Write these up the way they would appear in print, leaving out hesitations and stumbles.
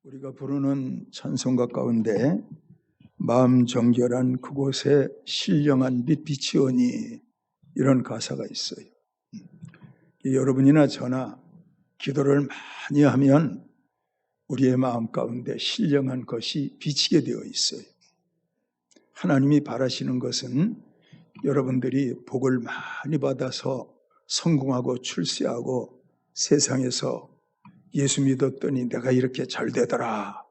우리가 부르는 찬송가 가운데 마음 정결한 그곳에 신령한 빛이 오니 이런 가사가 있어요. 여러분이나 저나 기도를 많이 하면 우리의 마음 가운데 신령한 것이 비치게 되어 있어요. 하나님이 바라시는 것은 여러분들이 복을 많이 받아서 성공하고 출세하고 세상에서 예수 믿었더니 내가 이렇게 잘 되더라,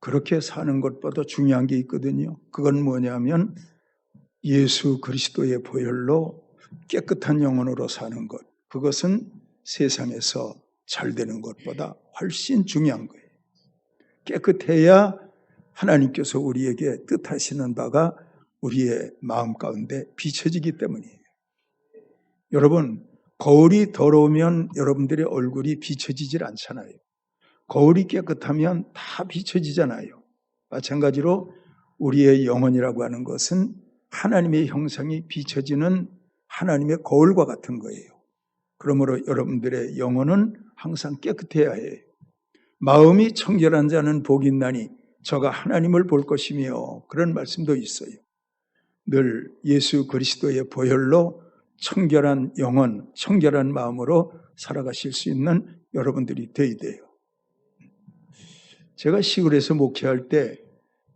그렇게 사는 것보다 중요한 게 있거든요. 그건 뭐냐면 예수 그리스도의 보혈로 깨끗한 영혼으로 사는 것, 그것은 세상에서 잘 되는 것보다 훨씬 중요한 거예요. 깨끗해야 하나님께서 우리에게 뜻하시는 바가 우리의 마음 가운데 비춰지기 때문이에요. 여러분, 거울이 더러우면 여러분들의 얼굴이 비춰지질 않잖아요. 거울이 깨끗하면 다 비춰지잖아요. 마찬가지로 우리의 영혼이라고 하는 것은 하나님의 형상이 비춰지는 하나님의 거울과 같은 거예요. 그러므로 여러분들의 영혼은 항상 깨끗해야 해요. 마음이 청결한 자는 복이 있나니 저가 하나님을 볼 것이며, 그런 말씀도 있어요. 늘 예수 그리스도의 보혈로 청결한 영혼, 청결한 마음으로 살아가실 수 있는 여러분들이 되어야 돼요. 제가 시골에서 목회할 때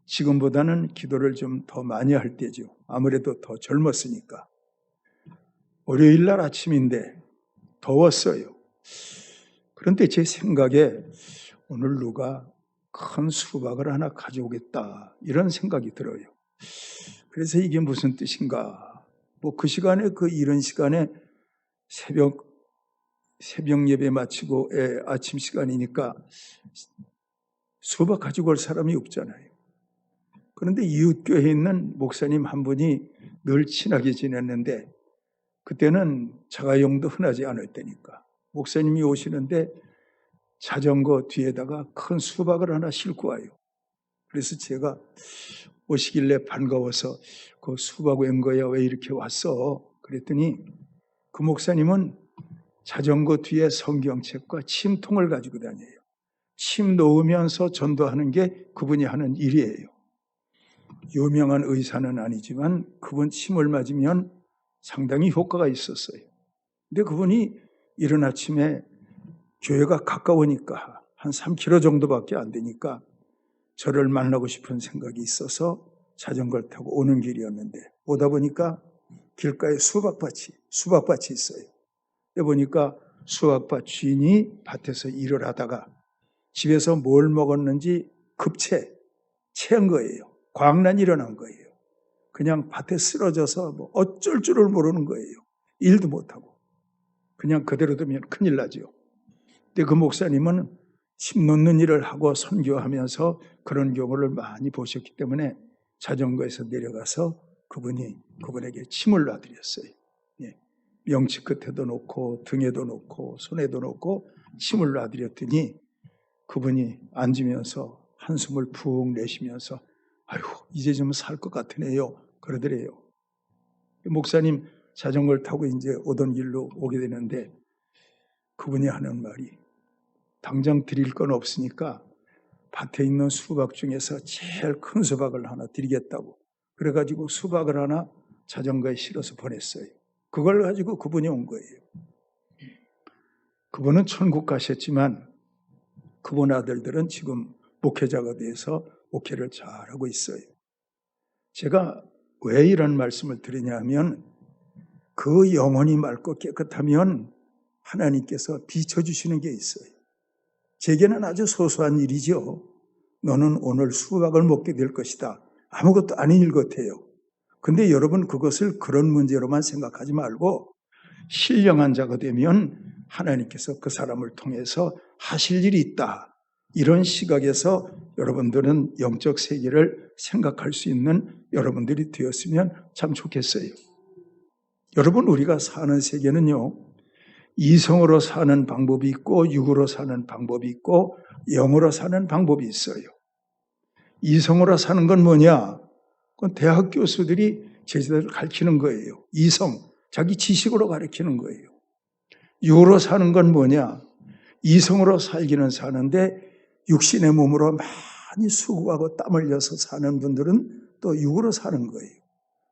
지금보다는 기도를 좀 더 많이 할 때죠. 아무래도 더 젊었으니까. 월요일 날 아침인데 더웠어요. 그런데 제 생각에 오늘 누가 큰 수박을 하나 가져오겠다, 이런 생각이 들어요. 그래서 이게 무슨 뜻인가? 그 시간에, 이런 시간에 새벽 예배 마치고 아침 시간이니까 수박 가지고 올 사람이 없잖아요. 그런데 이웃교회에 있는 목사님 한 분이 늘 친하게 지냈는데, 그때는 자가용도 흔하지 않을 때니까 목사님이 오시는데 자전거 뒤에다가 큰 수박을 하나 싣고 와요. 그래서 제가 오시길래 반가워서 그 수박 웬 거야, 왜 이렇게 왔어? 그랬더니 그 목사님은 자전거 뒤에 성경책과 침통을 가지고 다녀요. 침 놓으면서 전도하는 게 그분이 하는 일이에요. 유명한 의사는 아니지만 그분 침을 맞으면 상당히 효과가 있었어요. 근데 그분이 이른 아침에 교회가 가까우니까 한 3km 정도밖에 안 되니까 저를 만나고 싶은 생각이 있어서 자전거를 타고 오는 길이었는데, 오다 보니까 길가에 수박밭이 있어요. 그때 보니까 수박밭 주인이 밭에서 일을 하다가 집에서 뭘 먹었는지 체한 거예요. 광란이 일어난 거예요. 그냥 밭에 쓰러져서 어쩔 줄을 모르는 거예요. 일도 못하고. 그냥 그대로 두면 큰일 나죠. 근데 그 목사님은 침 놓는 일을 하고 선교하면서 그런 경우를 많이 보셨기 때문에 자전거에서 내려가서 그분에게 침을 놔드렸어요. 명치 끝에도 놓고 등에도 놓고 손에도 놓고 침을 놔드렸더니 그분이 앉으면서 한숨을 푹 내쉬면서 아이고, 이제 좀 살 것 같으네요, 그러더래요. 목사님 자전거를 타고 이제 오던 길로 오게 되는데 그분이 하는 말이, 당장 드릴 건 없으니까 밭에 있는 수박 중에서 제일 큰 수박을 하나 드리겠다고, 그래가지고 수박을 하나 자전거에 실어서 보냈어요. 그걸 가지고 그분이 온 거예요. 그분은 천국 가셨지만 그분 아들들은 지금 목회자가 돼서 목회를 잘하고 있어요. 제가 왜 이런 말씀을 드리냐면, 그 영혼이 맑고 깨끗하면 하나님께서 비춰주시는 게 있어요. 제게는 아주 소소한 일이죠. 너는 오늘 수박을 먹게 될 것이다. 아무것도 아닌 일 같아요. 근데 여러분, 그것을 그런 문제로만 생각하지 말고 신령한 자가 되면 하나님께서 그 사람을 통해서 하실 일이 있다, 이런 시각에서 여러분들은 영적 세계를 생각할 수 있는 여러분들이 되었으면 참 좋겠어요. 여러분, 우리가 사는 세계는요, 이성으로 사는 방법이 있고 육으로 사는 방법이 있고 영으로 사는 방법이 있어요. 이성으로 사는 건 뭐냐? 그건 대학 교수들이 제자들을 가르치는 거예요. 이성, 자기 지식으로 가르치는 거예요. 육으로 사는 건 뭐냐? 이성으로 살기는 사는데 육신의 몸으로 많이 수고하고 땀 흘려서 사는 분들은 또 육으로 사는 거예요.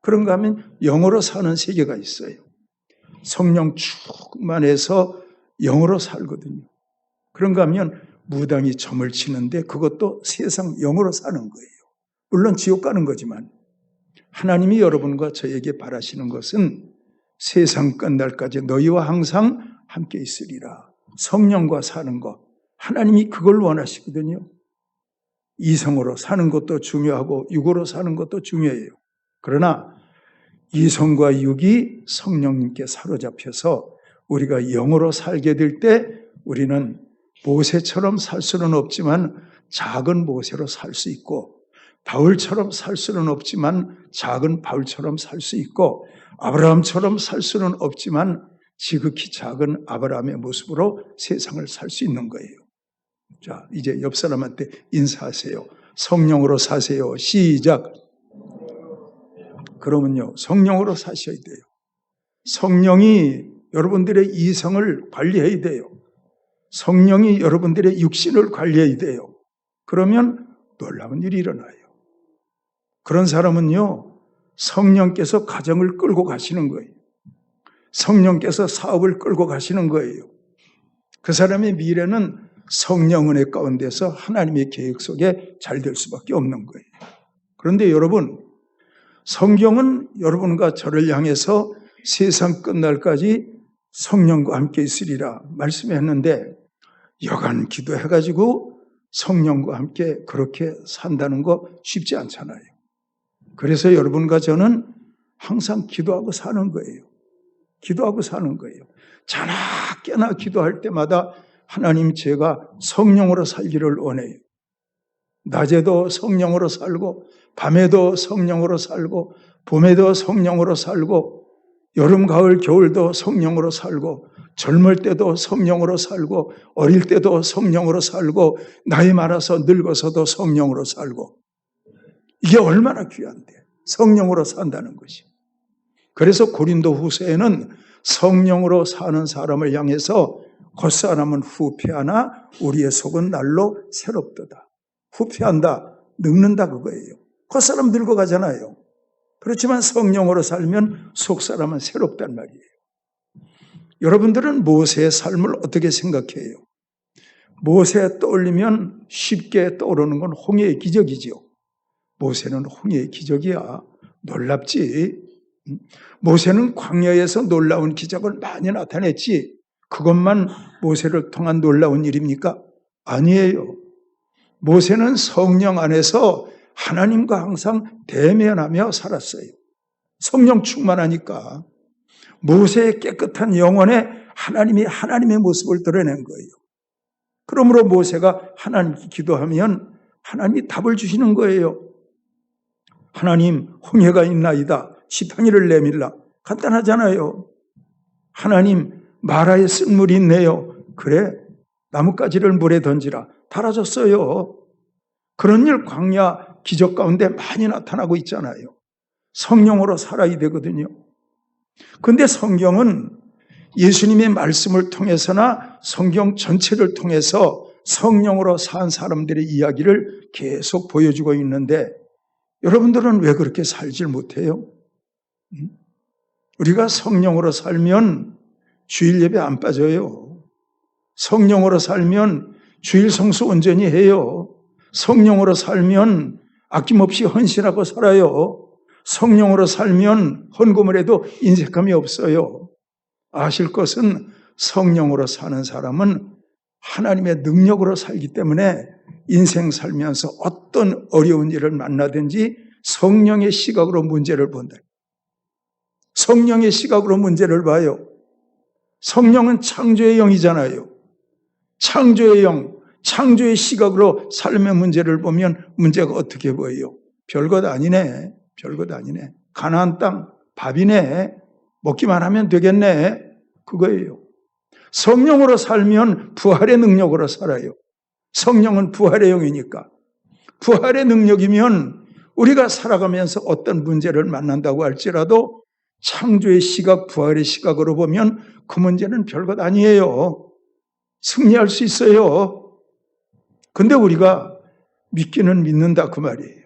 그런가 하면 영으로 사는 세계가 있어요. 성령 충만해서 영으로 살거든요. 그런가 하면 무당이 점을 치는데 그것도 세상 영으로 사는 거예요. 물론 지옥 가는 거지만 하나님이 여러분과 저에게 바라시는 것은 세상 끝날까지 너희와 항상 함께 있으리라. 성령과 사는 것. 하나님이 그걸 원하시거든요. 이성으로 사는 것도 중요하고 육으로 사는 것도 중요해요. 그러나 이성과 육이 성령님께 사로잡혀서 우리가 영으로 살게 될 때 우리는 모세처럼 살 수는 없지만 작은 모세로 살 수 있고, 바울처럼 살 수는 없지만 작은 바울처럼 살 수 있고, 아브라함처럼 살 수는 없지만 지극히 작은 아브라함의 모습으로 세상을 살 수 있는 거예요. 자, 이제 옆 사람한테 인사하세요. 성령으로 사세요. 시작. 그러면요, 성령으로 사셔야 돼요. 성령이 여러분들의 이성을 관리해야 돼요. 성령이 여러분들의 육신을 관리해야 돼요. 그러면 놀라운 일이 일어나요. 그런 사람은요, 성령께서 가정을 끌고 가시는 거예요. 성령께서 사업을 끌고 가시는 거예요. 그 사람의 미래는 성령 은혜 가운데서 하나님의 계획 속에 잘 될 수밖에 없는 거예요. 그런데 여러분, 성경은 여러분과 저를 향해서 세상 끝날까지 성령과 함께 있으리라 말씀했는데, 여간 기도해가지고 성령과 함께 그렇게 산다는 거 쉽지 않잖아요. 그래서 여러분과 저는 항상 기도하고 사는 거예요. 기도하고 사는 거예요. 자나 깨나 기도할 때마다 하나님, 제가 성령으로 살기를 원해요. 낮에도 성령으로 살고, 밤에도 성령으로 살고, 봄에도 성령으로 살고, 여름, 가을, 겨울도 성령으로 살고, 젊을 때도 성령으로 살고, 어릴 때도 성령으로 살고, 나이 많아서 늙어서도 성령으로 살고. 이게 얼마나 귀한데, 성령으로 산다는 것이. 그래서 고린도 후서에는 성령으로 사는 사람을 향해서 겉사람은 후패하나 우리의 속은 날로 새롭도다. 후패한다, 늙는다 그거예요. 겉사람 늙어가잖아요. 그렇지만 성령으로 살면 속사람은 새롭단 말이에요. 여러분들은 모세의 삶을 어떻게 생각해요? 모세 떠올리면 쉽게 떠오르는 건 홍해의 기적이지요. 모세는 홍해의 기적이야. 놀랍지. 모세는 광야에서 놀라운 기적을 많이 나타냈지. 그것만 모세를 통한 놀라운 일입니까? 아니에요. 모세는 성령 안에서 하나님과 항상 대면하며 살았어요. 성령 충만하니까 모세의 깨끗한 영혼에 하나님이 하나님의 모습을 드러낸 거예요. 그러므로 모세가 하나님께 기도하면 하나님이 답을 주시는 거예요. 하나님, 홍해가 있나이다. 지팡이를 내밀라. 간단하잖아요. 하나님, 마라에 쓴물이 있네요. 그래, 나뭇가지를 물에 던지라. 달아줬어요. 그런 일 광야 기적 가운데 많이 나타나고 있잖아요. 성령으로 살아야 되거든요. 그런데 성경은 예수님의 말씀을 통해서나 성경 전체를 통해서 성령으로 산 사람들의 이야기를 계속 보여주고 있는데, 여러분들은 왜 그렇게 살질 못해요? 우리가 성령으로 살면 주일 예배 안 빠져요. 성령으로 살면 주일 성수 온전히 해요. 성령으로 살면 아낌없이 헌신하고 살아요. 성령으로 살면 헌금을 해도 인색함이 없어요. 아실 것은 성령으로 사는 사람은 하나님의 능력으로 살기 때문에 인생 살면서 어떤 어려운 일을 만나든지 성령의 시각으로 문제를 본다. 성령의 시각으로 문제를 봐요. 성령은 창조의 영이잖아요. 창조의 영, 창조의 시각으로 삶의 문제를 보면 문제가 어떻게 보여요? 별것 아니네. 별것 아니네. 가나안 땅 밥이네. 먹기만 하면 되겠네. 그거예요. 성령으로 살면 부활의 능력으로 살아요. 성령은 부활의 영이니까. 부활의 능력이면 우리가 살아가면서 어떤 문제를 만난다고 할지라도 창조의 시각, 부활의 시각으로 보면 그 문제는 별것 아니에요. 승리할 수 있어요. 근데 우리가 믿기는 믿는다 그 말이에요.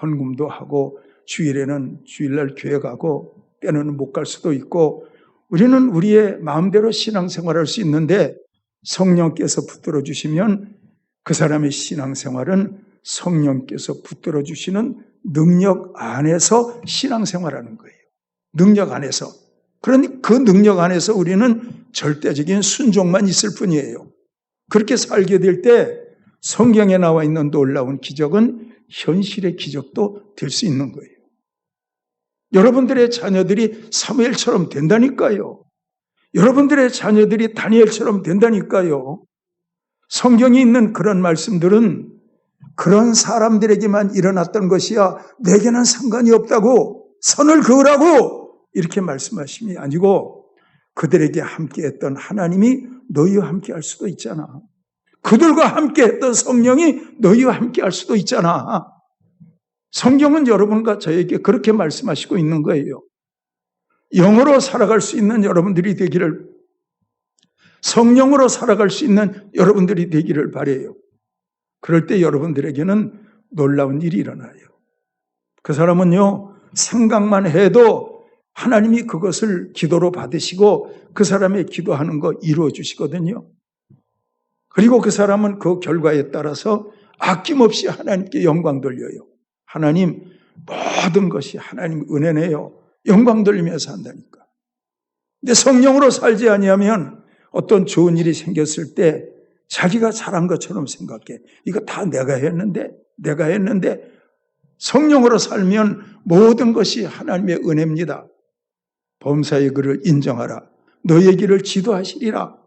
헌금도 하고 주일에는 주일날 교회 가고 때는 못 갈 수도 있고 우리는 우리의 마음대로 신앙생활할 수 있는데 성령께서 붙들어 주시면 그 사람의 신앙생활은 성령께서 붙들어 주시는 능력 안에서 신앙생활하는 거예요. 능력 안에서. 그러니 그 능력 안에서 우리는 절대적인 순종만 있을 뿐이에요. 그렇게 살게 될 때 성경에 나와 있는 놀라운 기적은 현실의 기적도 될 수 있는 거예요. 여러분들의 자녀들이 사무엘처럼 된다니까요. 여러분들의 자녀들이 다니엘처럼 된다니까요. 성경에 있는 그런 말씀들은 그런 사람들에게만 일어났던 것이야 내게는 상관이 없다고 선을 그으라고 이렇게 말씀하심이 아니고 그들에게 함께했던 하나님이 너희와 함께할 수도 있잖아. 그들과 함께했던 성령이 너희와 함께할 수도 있잖아. 성경은 여러분과 저에게 그렇게 말씀하시고 있는 거예요. 영으로 살아갈 수 있는 여러분들이 되기를, 성령으로 살아갈 수 있는 여러분들이 되기를 바라요. 그럴 때 여러분들에게는 놀라운 일이 일어나요. 그 사람은요, 생각만 해도 하나님이 그것을 기도로 받으시고 그 사람의 기도하는 거 이루어 주시거든요. 그리고 그 사람은 그 결과에 따라서 아낌없이 하나님께 영광 돌려요. 하나님, 모든 것이 하나님 은혜네요. 영광 돌리면서 한다니까. 근데 성령으로 살지 아니하면 어떤 좋은 일이 생겼을 때 자기가 잘한 것처럼 생각해. 이거 다 내가 했는데. 성령으로 살면 모든 것이 하나님의 은혜입니다. 범사의 글을 인정하라. 너의 길을 지도하시리라.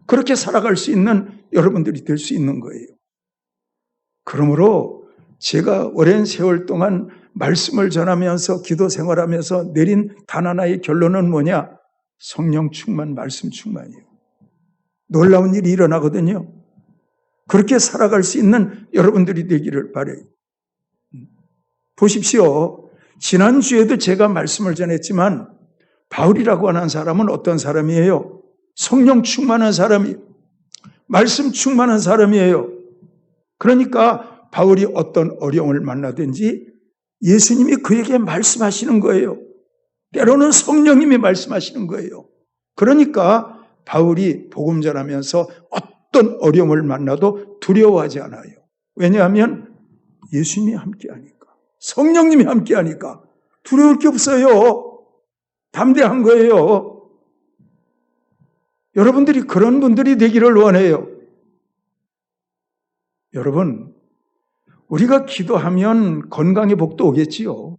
그렇게 살아갈 수 있는 여러분들이 될 수 있는 거예요. 그러므로 제가 오랜 세월 동안 말씀을 전하면서 기도 생활하면서 내린 단 하나의 결론은 뭐냐? 성령 충만, 말씀 충만이에요. 놀라운 일이 일어나거든요. 그렇게 살아갈 수 있는 여러분들이 되기를 바라요. 보십시오. 지난주에도 제가 말씀을 전했지만 바울이라고 하는 사람은 어떤 사람이에요? 성령 충만한 사람이에요. 말씀 충만한 사람이에요. 그러니까 바울이 어떤 어려움을 만나든지 예수님이 그에게 말씀하시는 거예요. 때로는 성령님이 말씀하시는 거예요. 그러니까 바울이 복음 전하면서 어떤 어려움을 만나도 두려워하지 않아요. 왜냐하면 예수님이 함께하니까, 성령님이 함께하니까 두려울 게 없어요. 담대한 거예요. 여러분들이 그런 분들이 되기를 원해요. 여러분, 우리가 기도하면 건강의 복도 오겠지요.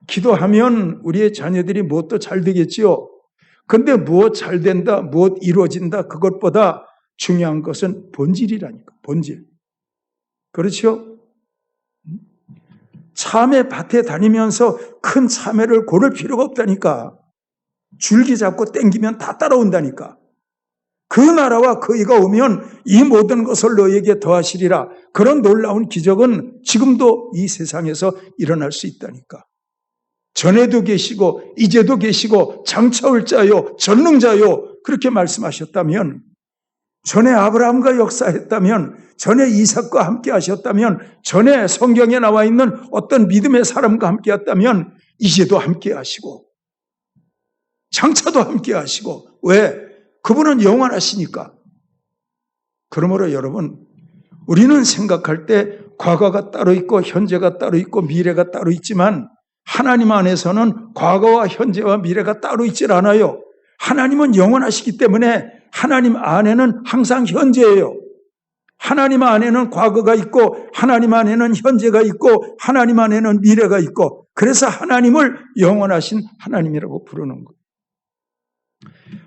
기도하면 우리의 자녀들이 무엇도 잘 되겠지요. 그런데 무엇 잘 된다, 무엇 이루어진다, 그것보다 중요한 것은 본질이라니까, 본질. 그렇죠? 참외 밭에 다니면서 큰 참외를 고를 필요가 없다니까. 줄기 잡고 땡기면 다 따라온다니까. 그 나라와 그 의가 오면 이 모든 것을 너에게 더하시리라. 그런 놀라운 기적은 지금도 이 세상에서 일어날 수 있다니까. 전에도 계시고 이제도 계시고 장차올 자요 전능자요 그렇게 말씀하셨다면, 전에 아브라함과 역사했다면, 전에 이삭과 함께 하셨다면, 전에 성경에 나와 있는 어떤 믿음의 사람과 함께 했다면 이제도 함께 하시고 장차도 함께 하시고. 왜? 그분은 영원하시니까. 그러므로 여러분, 우리는 생각할 때 과거가 따로 있고 현재가 따로 있고 미래가 따로 있지만 하나님 안에서는 과거와 현재와 미래가 따로 있질 않아요. 하나님은 영원하시기 때문에 하나님 안에는 항상 현재예요. 하나님 안에는 과거가 있고 하나님 안에는 현재가 있고 하나님 안에는 미래가 있고, 그래서 하나님을 영원하신 하나님이라고 부르는 거예요.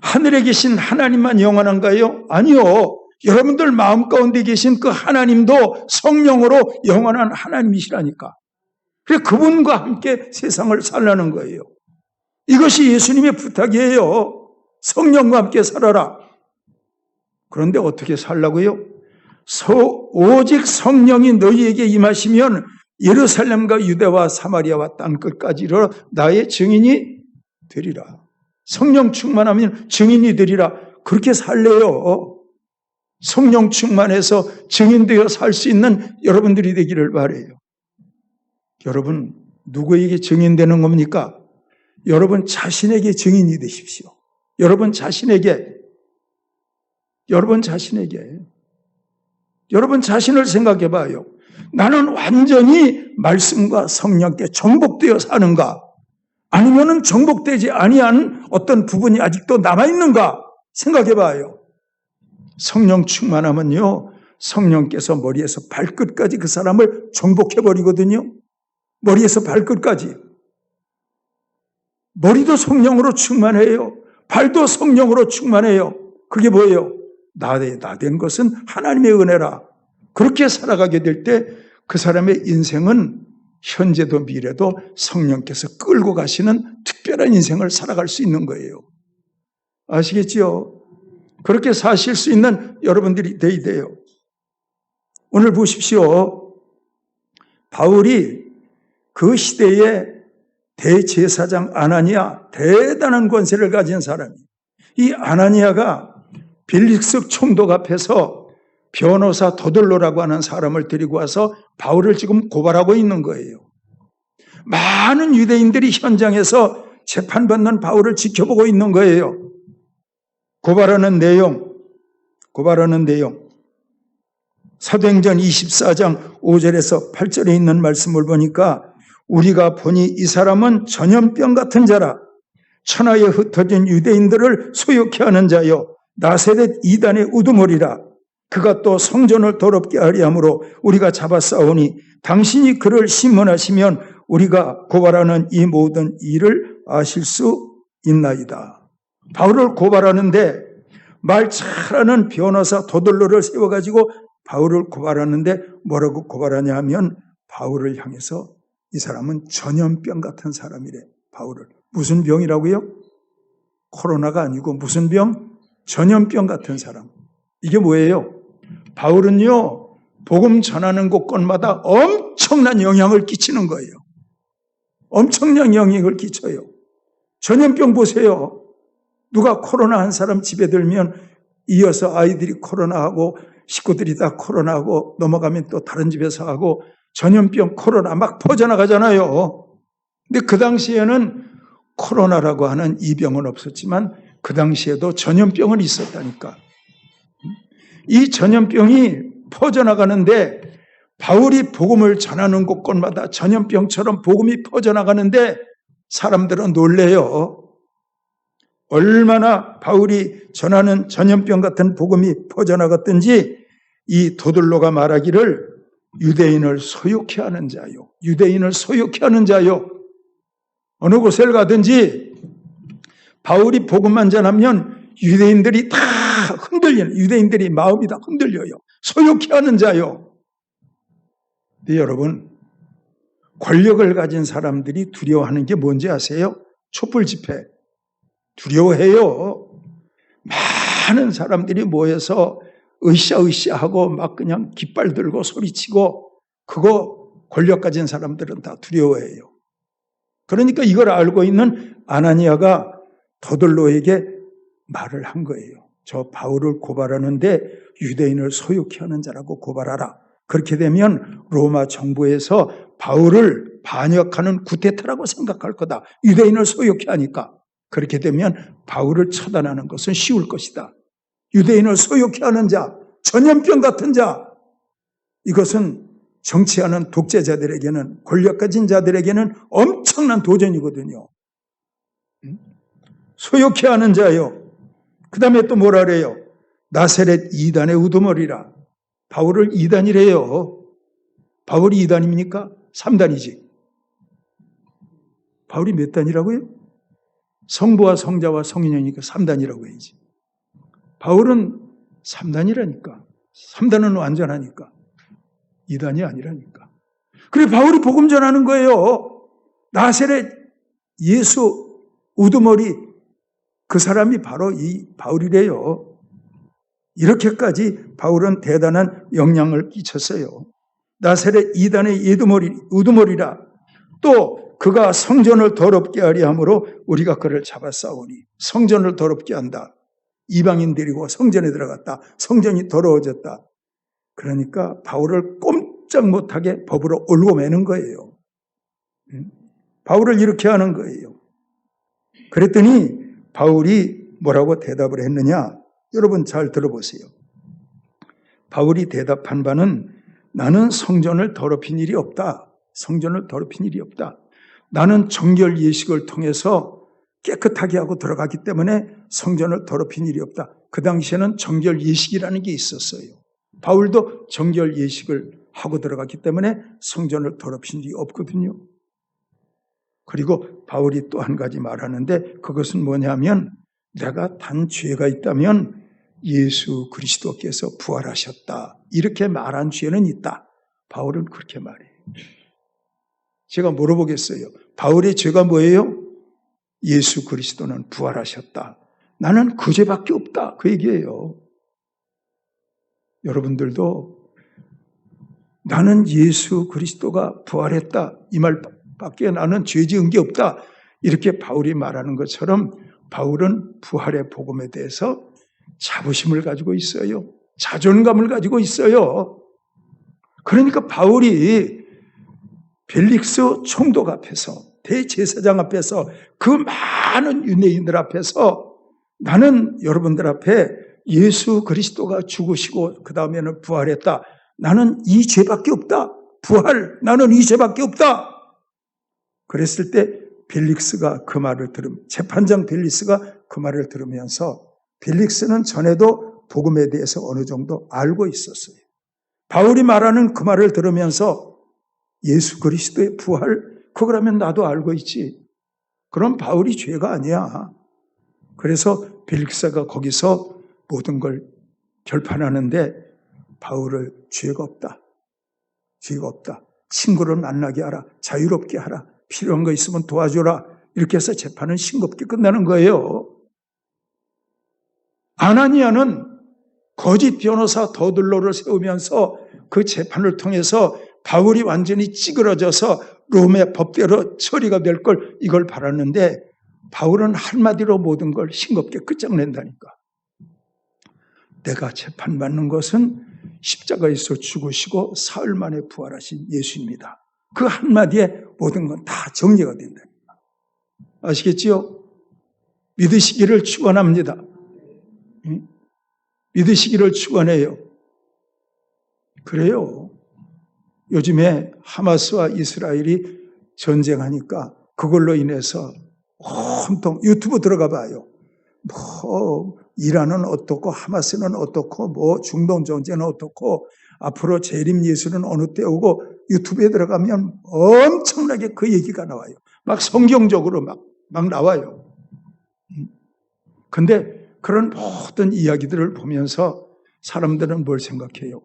하늘에 계신 하나님만 영원한가요? 아니요. 여러분들 마음 가운데 계신 그 하나님도 성령으로 영원한 하나님이시라니까. 그래서 그분과 함께 세상을 살라는 거예요. 이것이 예수님의 부탁이에요. 성령과 함께 살아라. 그런데 어떻게 살라고요? 오직 성령이 너희에게 임하시면 예루살렘과 유대와 사마리아와 땅끝까지 이르러 나의 증인이 되리라. 성령 충만하면 증인이 되리라. 그렇게 살래요. 성령 충만해서 증인되어 살 수 있는 여러분들이 되기를 바라요. 여러분, 누구에게 증인되는 겁니까? 여러분 자신에게 증인이 되십시오. 여러분 자신에게 여러분 자신을 생각해 봐요. 나는 완전히 말씀과 성령께 정복되어 사는가? 아니면은 정복되지 아니한 어떤 부분이 아직도 남아있는가? 생각해 봐요. 성령 충만하면요, 성령께서 머리에서 발끝까지 그 사람을 정복해 버리거든요. 머리에서 발끝까지. 머리도 성령으로 충만해요. 발도 성령으로 충만해요. 그게 뭐예요? 나 된 것은 하나님의 은혜라. 그렇게 살아가게 될 때 그 사람의 인생은 현재도 미래도 성령께서 끌고 가시는 특별한 인생을 살아갈 수 있는 거예요. 아시겠지요? 그렇게 사실 수 있는 여러분들이 돼야 돼요. 오늘 보십시오. 바울이 그 시대의 대제사장 아나니아, 대단한 권세를 가진 사람이, 이 아나니아가 빌릭스 총독 앞에서 변호사 도들로라고 하는 사람을 데리고 와서 바울을 지금 고발하고 있는 거예요. 많은 유대인들이 현장에서 재판받는 바울을 지켜보고 있는 거예요. 고발하는 내용 사도행전 24장 5절에서 8절에 있는 말씀을 보니까 우리가 보니 이 사람은 전염병 같은 자라 천하에 흩어진 유대인들을 소욕케 하는 자여 나세렛 이단의 우두머리라. 그가 또 성전을 더럽게 하려 함으로 우리가 잡아싸우니 당신이 그를 심문하시면 우리가 고발하는 이 모든 일을 아실 수 있나이다. 바울을 고발하는데 말 잘하는 변호사 도들로를 세워가지고 바울을 고발하는데 뭐라고 고발하냐 하면 바울을 향해서 이 사람은 전염병 같은 사람이래. 바울을. 무슨 병이라고요? 코로나가 아니고 무슨 병? 전염병 같은 사람. 이게 뭐예요? 바울은요, 복음 전하는 곳곳마다 엄청난 영향을 끼치는 거예요. 엄청난 영향을 끼쳐요. 전염병 보세요. 누가 코로나 한 사람 집에 들면 이어서 아이들이 코로나하고 식구들이 다 코로나하고 넘어가면 또 다른 집에서 하고 전염병 코로나 막 퍼져나가잖아요. 근데 그 당시에는 코로나라고 하는 이 병은 없었지만 그 당시에도 전염병은 있었다니까. 이 전염병이 퍼져나가는데 바울이 복음을 전하는 곳곳마다 전염병처럼 복음이 퍼져나가는데 사람들은 놀래요. 얼마나 바울이 전하는 전염병 같은 복음이 퍼져나갔든지 이 도들로가 말하기를 유대인을 소욕케 하는 자요. 유대인을 소욕케 하는 자요. 어느 곳에 가든지 바울이 복음만 전하면 유대인들이 다 흔들리는, 유대인들이 마음이 다 흔들려요. 소욕케 하는 자요. 근데 여러분, 권력을 가진 사람들이 두려워하는 게 뭔지 아세요? 촛불 집회. 두려워해요. 많은 사람들이 모여서 으쌰으쌰하고 막 그냥 깃발 들고 소리치고 그거 권력 가진 사람들은 다 두려워해요. 그러니까 이걸 알고 있는 아나니아가 도들로에게 말을 한 거예요. 저 바울을 고발하는데 유대인을 소욕케 하는 자라고 고발하라. 그렇게 되면 로마 정부에서 바울을 반역하는 구테타라고 생각할 거다. 유대인을 소욕케 하니까. 그렇게 되면 바울을 처단하는 것은 쉬울 것이다. 유대인을 소욕케 하는 자, 전염병 같은 자, 이것은 정치하는 독재자들에게는, 권력 가진 자들에게는 엄청난 도전이거든요. 소욕케 하는 자요. 그 다음에 또 뭐라 그래요? 나세렛 이단의 우두머리라. 바울을 이단이래요. 바울이 이단입니까? 3단이지. 바울이 몇 단이라고요? 성부와 성자와 성인이니까 3단이라고 해야지. 바울은 3단이라니까. 3단은 완전하니까. 2단이 아니라니까. 그래 바울이 복음 전하는 거예요. 나세렛 예수 우두머리 그 사람이 바로 이 바울이래요. 이렇게까지 바울은 대단한 영향을 끼쳤어요. 나세렛 이단의 우두머리라. 또 그가 성전을 더럽게 하려 함으로 우리가 그를 잡아 싸우니. 성전을 더럽게 한다. 이방인 데리고 성전에 들어갔다. 성전이 더러워졌다. 그러니까 바울을 꼼짝 못하게 법으로 올고 매는 거예요. 바울을 이렇게 하는 거예요. 그랬더니 바울이 뭐라고 대답을 했느냐? 여러분 잘 들어보세요. 바울이 대답한 바는 나는 성전을 더럽힌 일이 없다. 성전을 더럽힌 일이 없다. 나는 정결 예식을 통해서 깨끗하게 하고 들어갔기 때문에 성전을 더럽힌 일이 없다. 그 당시에는 정결 예식이라는 게 있었어요. 바울도 정결 예식을 하고 들어갔기 때문에 성전을 더럽힌 일이 없거든요. 그리고 바울이 또 한 가지 말하는데 그것은 뭐냐면 내가 단 죄가 있다면 예수 그리스도께서 부활하셨다. 이렇게 말한 죄는 있다. 바울은 그렇게 말해요. 제가 물어보겠어요. 바울의 죄가 뭐예요? 예수 그리스도는 부활하셨다. 나는 그 죄밖에 없다. 그 얘기예요. 여러분들도 나는 예수 그리스도가 부활했다. 이 말밖에 나는 죄 지은 게 없다. 이렇게 바울이 말하는 것처럼 바울은 부활의 복음에 대해서 자부심을 가지고 있어요. 자존감을 가지고 있어요. 그러니까 바울이 벨릭스 총독 앞에서 대제사장 앞에서 그 많은 유대인들 앞에서 나는 여러분들 앞에 예수 그리스도가 죽으시고 그 다음에는 부활했다. 나는 이 죄밖에 없다. 부활. 나는 이 죄밖에 없다. 그랬을 때 벨릭스가 그 말을 재판장 벨릭스가 그 말을 들으면서 벨릭스는 전에도 복음에 대해서 어느 정도 알고 있었어요. 바울이 말하는 그 말을 들으면서 예수 그리스도의 부활, 그거라면 나도 알고 있지. 그럼 바울이 죄가 아니야. 그래서 벨릭스가 거기서 모든 걸 결판하는데 바울을 죄가 없다. 죄가 없다. 친구를 만나게 하라. 자유롭게 하라. 필요한 거 있으면 도와줘라. 이렇게 해서 재판은 싱겁게 끝나는 거예요. 아나니아는 거짓 변호사 더둘로를 세우면서 그 재판을 통해서 바울이 완전히 찌그러져서 롬의 법대로 처리가 될 걸 이걸 바랐는데 바울은 한마디로 모든 걸 싱겁게 끝장낸다니까. 내가 재판받는 것은 십자가에서 죽으시고 사흘 만에 부활하신 예수입니다. 그 한마디에 모든 건 다 정리가 된다니까. 아시겠지요? 믿으시기를 축원합니다. 믿으시기를 축원해요. 그래요. 요즘에 하마스와 이스라엘이 전쟁하니까 그걸로 인해서 온통 유튜브 들어가 봐요. 뭐 이란은 어떻고 하마스는 어떻고 뭐 중동 전쟁은 어떻고 앞으로 재림 예수는 어느 때 오고 유튜브에 들어가면 엄청나게 그 얘기가 나와요. 막 성경적으로 막 나와요. 근데 그런 모든 이야기들을 보면서 사람들은 뭘 생각해요?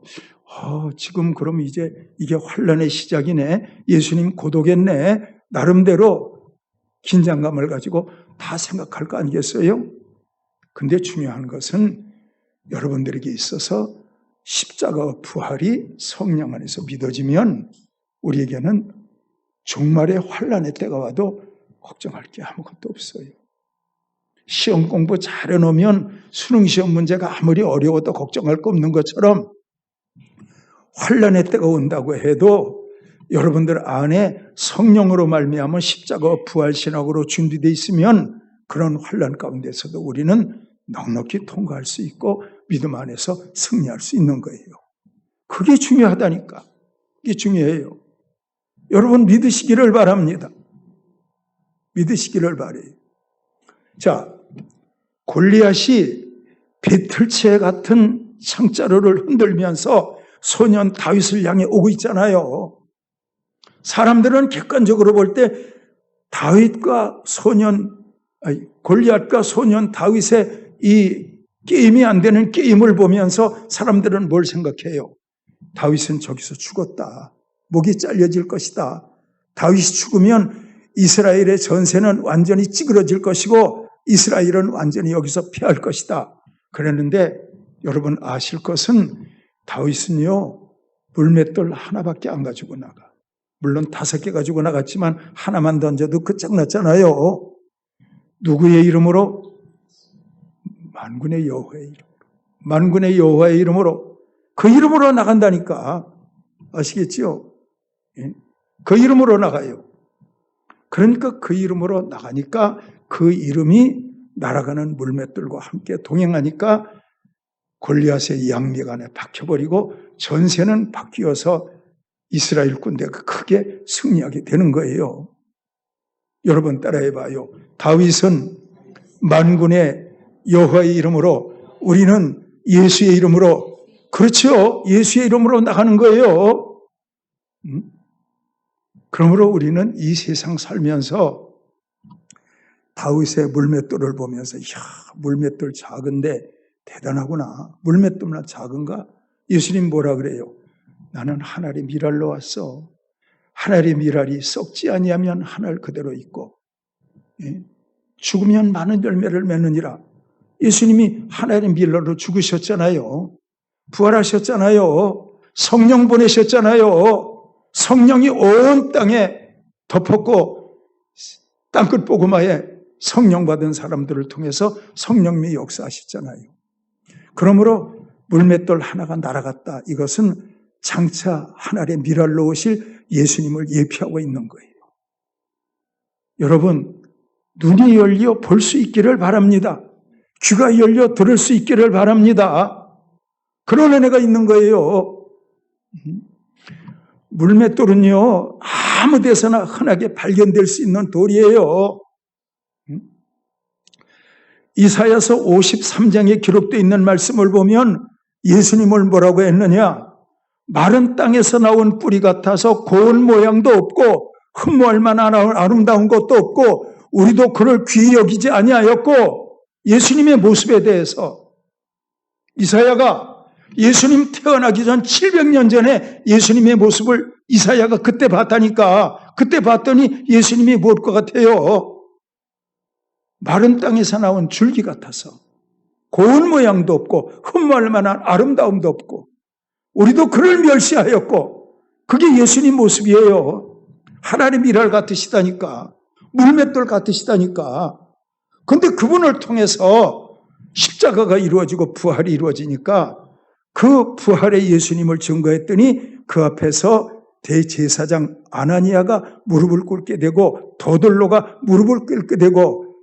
지금 그럼 이제 이게 환란의 시작이네. 예수님 고독했네. 나름대로 긴장감을 가지고 다 생각할 거 아니겠어요? 근데 중요한 것은 여러분들에게 있어서 십자가 부활이 성령 안에서 믿어지면 우리에게는 종말의 환란의 때가 와도 걱정할 게 아무것도 없어요. 시험 공부 잘해놓으면 수능시험 문제가 아무리 어려워도 걱정할 거 없는 것처럼 환란의 때가 온다고 해도 여러분들 안에 성령으로 말미암아 십자가 부활신학으로 준비되어 있으면 그런 환란 가운데서도 우리는 넉넉히 통과할 수 있고 믿음 안에서 승리할 수 있는 거예요. 그게 중요하다니까. 그게 중요해요. 여러분 믿으시기를 바랍니다. 믿으시기를 바래요. 자, 골리앗이 배틀채 같은 창자루를 흔들면서 소년 다윗을 향해 오고 있잖아요. 사람들은 객관적으로 볼 때 골리앗과 소년 다윗의 이 게임이 안 되는 게임을 보면서 사람들은 뭘 생각해요? 다윗은 저기서 죽었다. 목이 잘려질 것이다. 다윗이 죽으면 이스라엘의 전세는 완전히 찌그러질 것이고 이스라엘은 완전히 여기서 피할 것이다. 그랬는데 여러분 아실 것은 다윗은요 물맷돌 하나밖에 안 가지고 나가. 물론 5개 가지고 나갔지만 하나만 던져도 끝장났잖아요. 누구의 이름으로? 만군의 여호와의 이름, 만군의 여호와의 이름으로, 그 이름으로 나간다니까. 아시겠지요? 예? 그 이름으로 나가요. 그러니까 그 이름으로 나가니까 그 이름이 날아가는 물맷들과 함께 동행하니까 골리앗의 양맥 안에 박혀버리고 전세는 바뀌어서 이스라엘 군대가 크게 승리하게 되는 거예요. 여러분 따라해봐요. 다윗은 만군의 여호와의 이름으로, 우리는 예수의 이름으로, 그렇죠? 예수의 이름으로 나가는 거예요. 그러므로 우리는 이 세상 살면서 다윗의 물맷돌을 보면서 이야, 물맷돌 작은데 대단하구나. 물맷돌만 작은가? 예수님 뭐라 그래요? 나는 하늘의 미랄로 왔어. 하늘의 미랄이 썩지 아니하면 하늘 그대로 있고, 예? 죽으면 많은 열매를 맺느니라. 예수님이 하늘의 미랄로 죽으셨잖아요. 부활하셨잖아요. 성령 보내셨잖아요. 성령이 온 땅에 덮었고 땅끝 보고마에 성령 받은 사람들을 통해서 성령님이 역사하셨잖아요. 그러므로 물맷돌 하나가 날아갔다. 이것은 장차 하늘의 미랄로 오실 예수님을 예표하고 있는 거예요. 여러분, 눈이 열려 볼 수 있기를 바랍니다. 귀가 열려 들을 수 있기를 바랍니다. 그런 은혜가 있는 거예요. 물맷돌은요, 아무 데서나 흔하게 발견될 수 있는 돌이에요. 이사야서 53장에 기록되어 있는 말씀을 보면 예수님을 뭐라고 했느냐? 마른 땅에서 나온 뿌리 같아서 고운 모양도 없고 흠모할 만한 아름다운 것도 없고 우리도 그를 귀히 여기지 아니하였고, 예수님의 모습에 대해서 이사야가 예수님 태어나기 전 700년 전에 예수님의 모습을 이사야가 그때 봤다니까. 그때 봤더니 예수님이 뭘 것 같아요? 마른 땅에서 나온 줄기 같아서 고운 모양도 없고 흠모할 만한 아름다움도 없고 우리도 그를 멸시하였고, 그게 예수님 모습이에요. 하나님 미랄 같으시다니까. 물맷돌 같으시다니까. 그런데 그분을 통해서 십자가가 이루어지고 부활이 이루어지니까 그 부활의 예수님을 증거했더니 그 앞에서 대제사장 아나니아가 무릎을 꿇게 되고 도돌로가 무릎을 꿇게 되고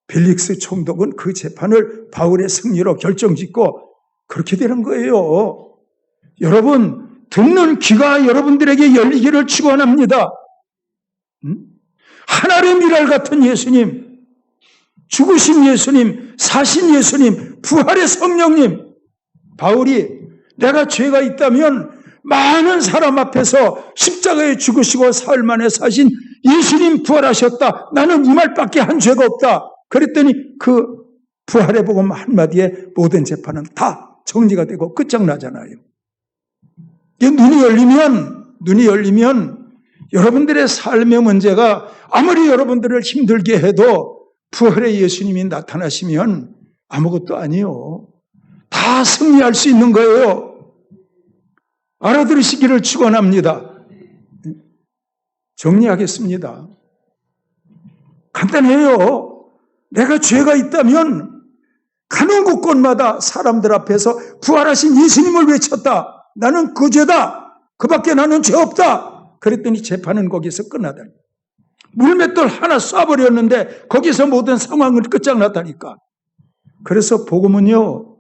벨릭스 총독은 그 재판을 바울의 승리로 결정짓고 그렇게 되는 거예요. 여러분, 듣는 귀가 여러분들에게 열리기를 축원합니다. 하늘의 미랄 같은 예수님, 죽으신 예수님, 사신 예수님, 부활의 성령님. 바울이 내가 죄가 있다면 많은 사람 앞에서 십자가에 죽으시고 사흘 만에 사신 예수님 부활하셨다. 나는 이 말밖에 한 죄가 없다. 그랬더니 그 부활의 복음 한마디에 모든 재판은 다 정리가 되고 끝장나잖아요. 눈이 열리면 여러분들의 삶의 문제가 아무리 여러분들을 힘들게 해도 부활의 예수님이 나타나시면 아무것도 아니요. 다 승리할 수 있는 거예요. 알아들으시기를 축원합니다. 정리하겠습니다. 간단해요. 내가 죄가 있다면 가는 곳곳마다 사람들 앞에서 부활하신 예수님을 외쳤다. 나는 그 죄다. 그밖에 나는 죄 없다. 그랬더니 재판은 거기서 끝나다니. 물맷돌 하나 쏴버렸는데 거기서 모든 상황을 끝장났다니까. 그래서 복음은요,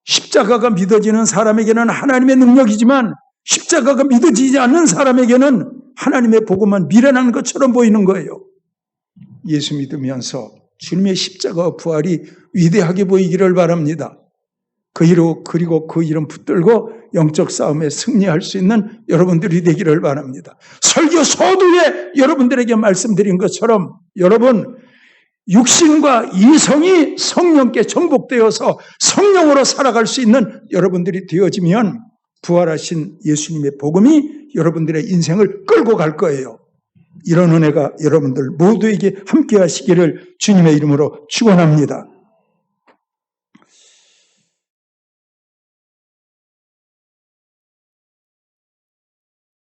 십자가가 믿어지는 사람에게는 하나님의 능력이지만 십자가가 믿어지지 않는 사람에게는 하나님의 복음은 미련한 것처럼 보이는 거예요. 예수 믿으면서 주님의 십자가와 부활이 위대하게 보이기를 바랍니다. 그리고 그 이름 붙들고 영적 싸움에 승리할 수 있는 여러분들이 되기를 바랍니다. 설교 서두에 여러분들에게 말씀드린 것처럼 여러분, 육신과 이성이 성령께 정복되어서 성령으로 살아갈 수 있는 여러분들이 되어지면 부활하신 예수님의 복음이 여러분들의 인생을 끌고 갈 거예요. 이런 은혜가 여러분들 모두에게 함께 하시기를 주님의 이름으로 축원합니다.